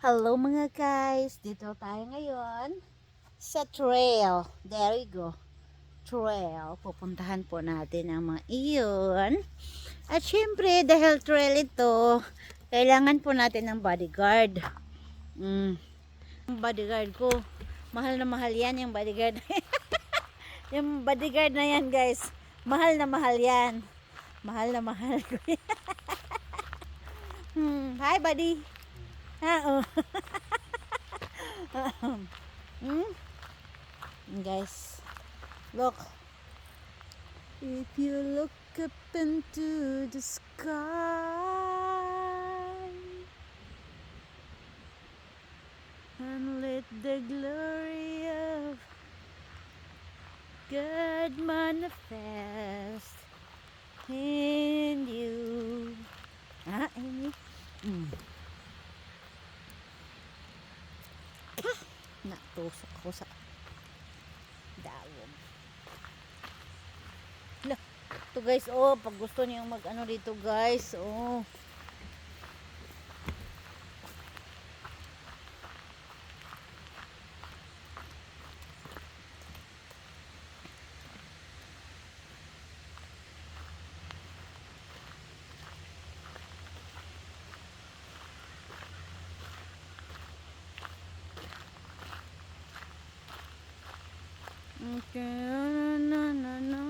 Hello mga guys, dito tayo ngayon sa trail. There we go. Trail. Pupuntahan po natin ang mga iyon. At syempre, dahil trail ito, kailangan po natin ng bodyguard. Ang bodyguard ko, mahal na mahal yan yung bodyguard. Yung bodyguard na yan guys, mahal na mahal yan. Mahal na mahal ko yan. Hi buddy. Oh. Guys, look. If you look up into the sky and let the glory of God manifest in you. In you. Natusok ako sa dawom. Ito guys, oh, pag gusto niyo mag ano dito guys, oh. Okay, na na na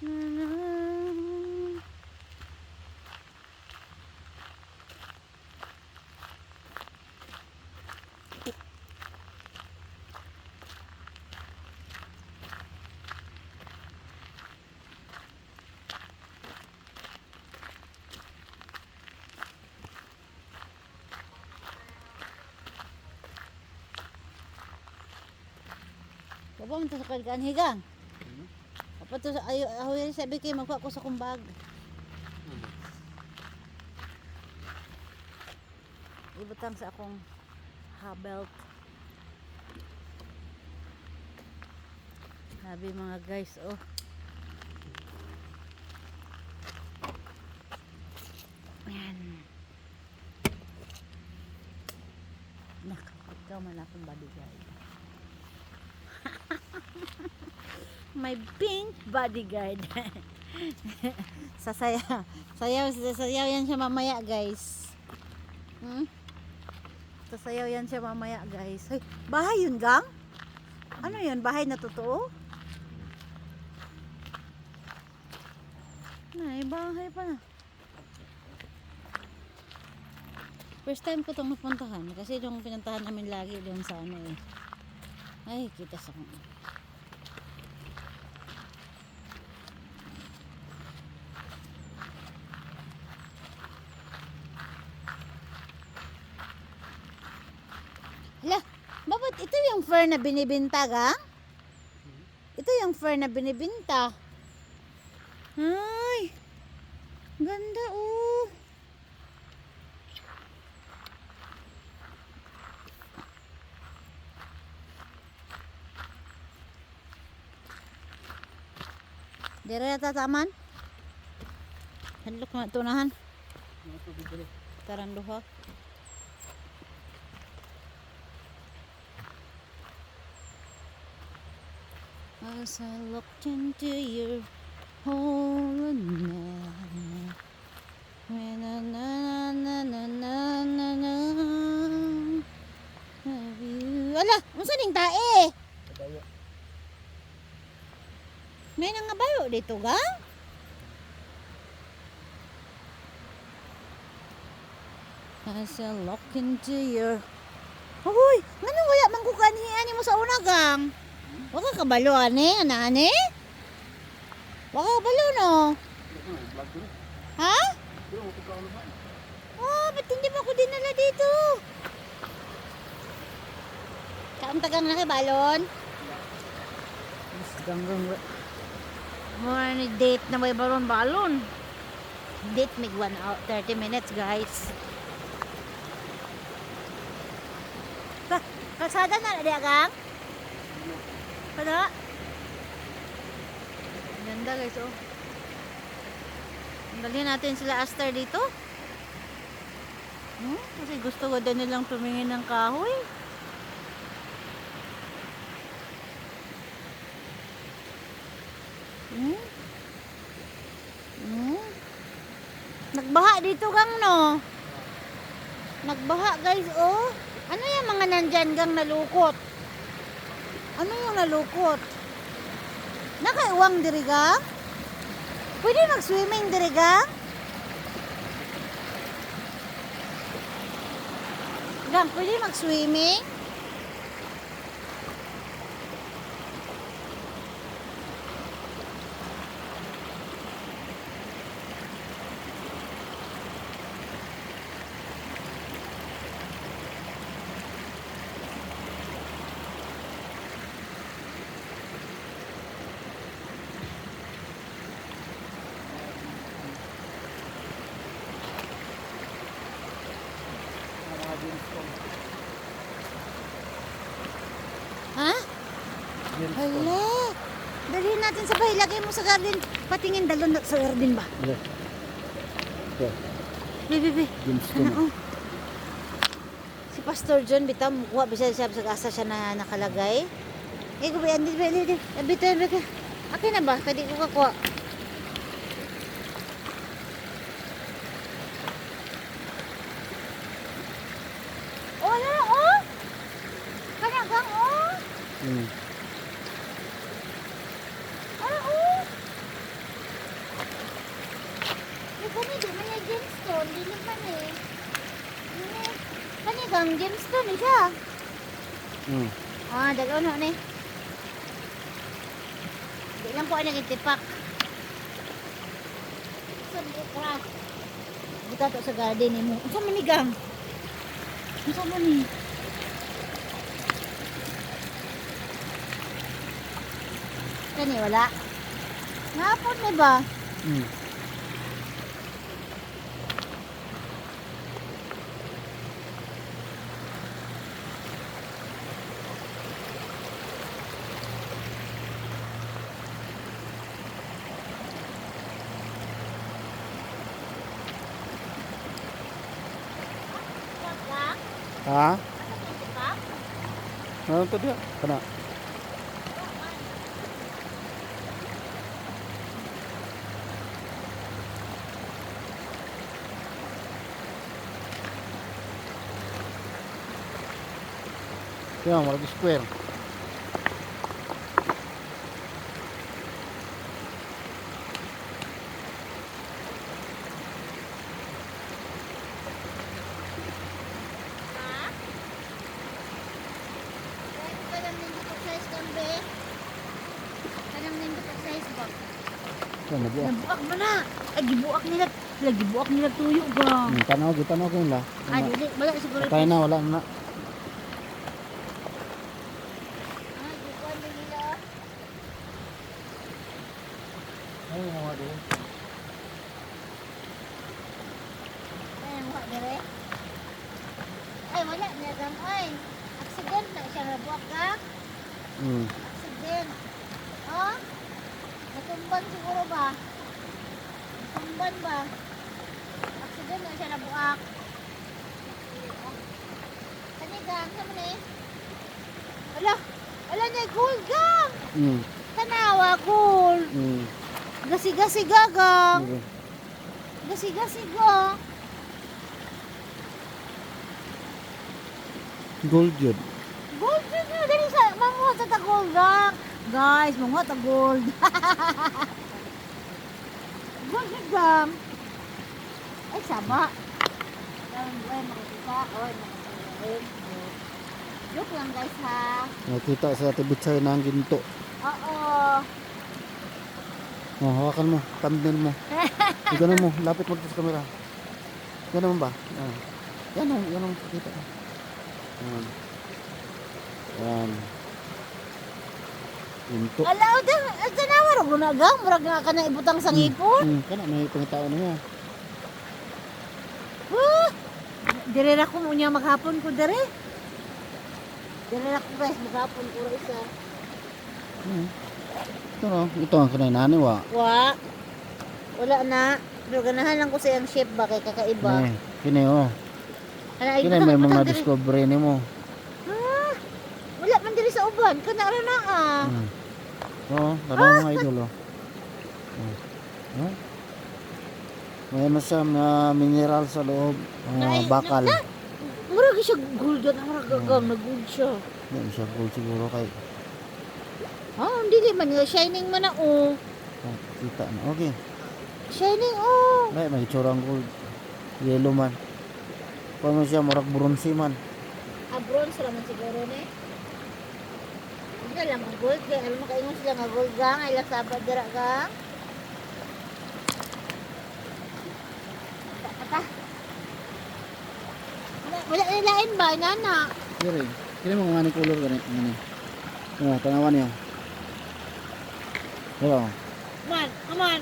na na. Baba man to sa kalgaan higang. Apa to sa ayo sabi kay magkuha ko sa kumbag. Ibutang sa akong habelt. Sabi mga guys, oh. Ayan. Ikaw man akong bodyguard. My pink bodyguard. Sasayaw yan siya mamaya guys. Sasayaw yan siya mamaya guys. Ay, bahay yun gang? Ano yun? Bahay na totoo? Ay, bahay pa na. First time ko itong napuntahan. Kasi yung pinuntahan namin lagi doon sa ano eh. Ay, kita sa kong. Hala, bakit ito yung fur na binibinta ga? Ito yung fur na binibinta. Ay, ganda oh. Dire na taman? Hadlok na tunahan. Taranduha. As I looked into your hole now, na na na na na na na. Wala, unsa ning tae? May nangabayo dito ga? As I look into your... Hoy, ngano wala man ko kanhian mo sa una gang? Wala ka kabalo ane, anane? Wala ka kabalo no? Ha? Oh, ba't hindi mo ako dinala dito? Kaam tagang na kay balon? Ganggang more ni date na may balon. Date mig 1 hour 30 minutes guys. Kalsada na di agang? Pada? Ganda guys oh. Dalhin natin sila Aster dito. Kasi gusto ko din nilang tumingin ng kahoy. Hmm? Hmm? Nagbaha dito gang no. Nagbaha guys oh. Ano yung mga nandyan gang nalukot? Ano yung nalukot? Nakaiwang diri gang? Pwede mag-swimming diri gang? Gang, pwede mag-swimming? Ha? Hala. Dalhin natin sa bahay. Lagay mo sa garden. Patingin dalon sa garden ba? Bibi. Ano? Si Pastor John bitaw mukuha bisa siya sa asa siya na nakalagay. Eh ko ba yan dito. Bitaw. Akin na ba? Kadi ko kakuha. Oh, ano? Oh. Kana gang oh. Ano oh? Yung kani di man yung gemstone, di naman eh. Kani kang gemstone eh siya. Dalaw na ni. Di lang po ang nagitipak. Sabi ka. Buta to sa garden ni mo. Unsa man ni gang? Unsa man ni? Kani wala. Ngapon ni ba? Ha? Ano to dia? Kana? Yan, warga square. Yan, nabuak. Nabuak mo na. Ay, gibuak nila. Gibuak nila tuyo ba? Tanaw ko nila. Dili. Wala siguro. Patay na, wala na. Gibuak nila. Ay, mga doon. Ay, wala dire. Ay, wala na gang. Ay, accident na siya nabuak ka. Accident. Oh? Natumban siguro ba? Natumban ba? Accident na siya nabuak. Kanigang, saan mo na eh? Ala niya, gold gang! Tanawa, gold! Gasi-gasi gagang! Gasi-gasi ga! Gold yun. Gold yun yun! Dali sa, manguha sa ta gold gang! Guys, manguha ta gold! Gold yun gang! Ay, saba! Ay, makikita. Ay, makikita. Joke lang guys ha. Nakita sa tibitsay na ang ginto. Oo. Oh, hawakan mo. Thumbnail mo. Ganun mo. Lapit mo dito sa camera. Ganun ba? Yan ang kita. Yan. Ginto. Alaw dang, tanawa ro na gang, murag nga ka na ibutang sa ngipon. Kana may pangitao na niya. Dire ra ko mo niya maghapon ko dire. Dire ra ko guys maghapon ko ra isa. Ito no, ito ang kanay nani wa. Wala na. Pero ganahan lang ko sa iyang shape ba kay kakaiba. Kini oh. Ay, Kaya may mga discovery ni mo. Ah, wala man diri sa uban. Kana ra na ah. Oo, tara mga idol. Oh. May ano siya, mineral sa loob. Bakal. Murag siya gold na murag gagang na gold siya. Hindi siya gold siguro kay. Dili man nga shining man na oh. Kita na. Okay. Shining oh. May tsurang gold. Yellow man. Paano siya, murag bronze man. Bronze raman siguro ni. Hindi lang ang gold. Kaya alam mo kaingon sila nga gold gang. Ay lang sabat dira gang. Ata. Wala nilain ba? Nana. Dire. Kini mo nga ni color gani. Tanawan niyo. Diba? Aman.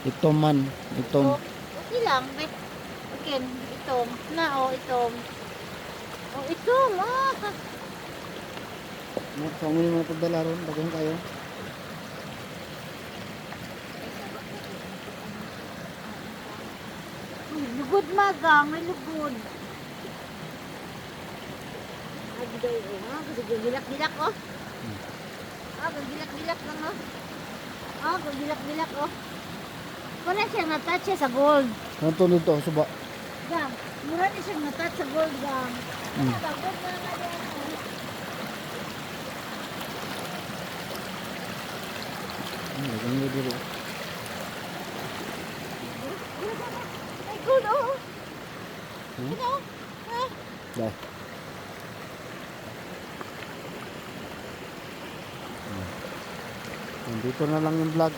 Itom man. Itom. Okay lang. Okay, itom. Itom. Itom. Panguli mo na pagdala ron. Dagang kayo. Lugod magang. May lugod. Agday oh. Gilak-gilak oh. Gilak-gilak lang oh. Gilak-gilak oh. Wala siyang natouch sa gold. Ano to nito? Suba. Gang, mura ni siyang natouch sa gold gang. Gold na nga yan oh. Dagang nyo dito. Ay, gold oh. Ano? Dahil. Dito na lang yung vlog.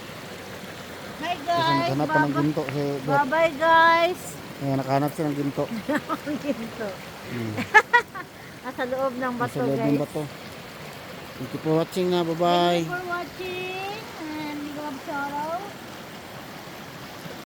Hi Kasi guys. nakahanap pa ng ginto. Bye-bye guys. Nakahanap siya ng ginto. Ginto. Nasa loob ng bato Sa loob guys. ng bato. Thank you for watching na. Bye-bye. Thank you for watching and love shout out.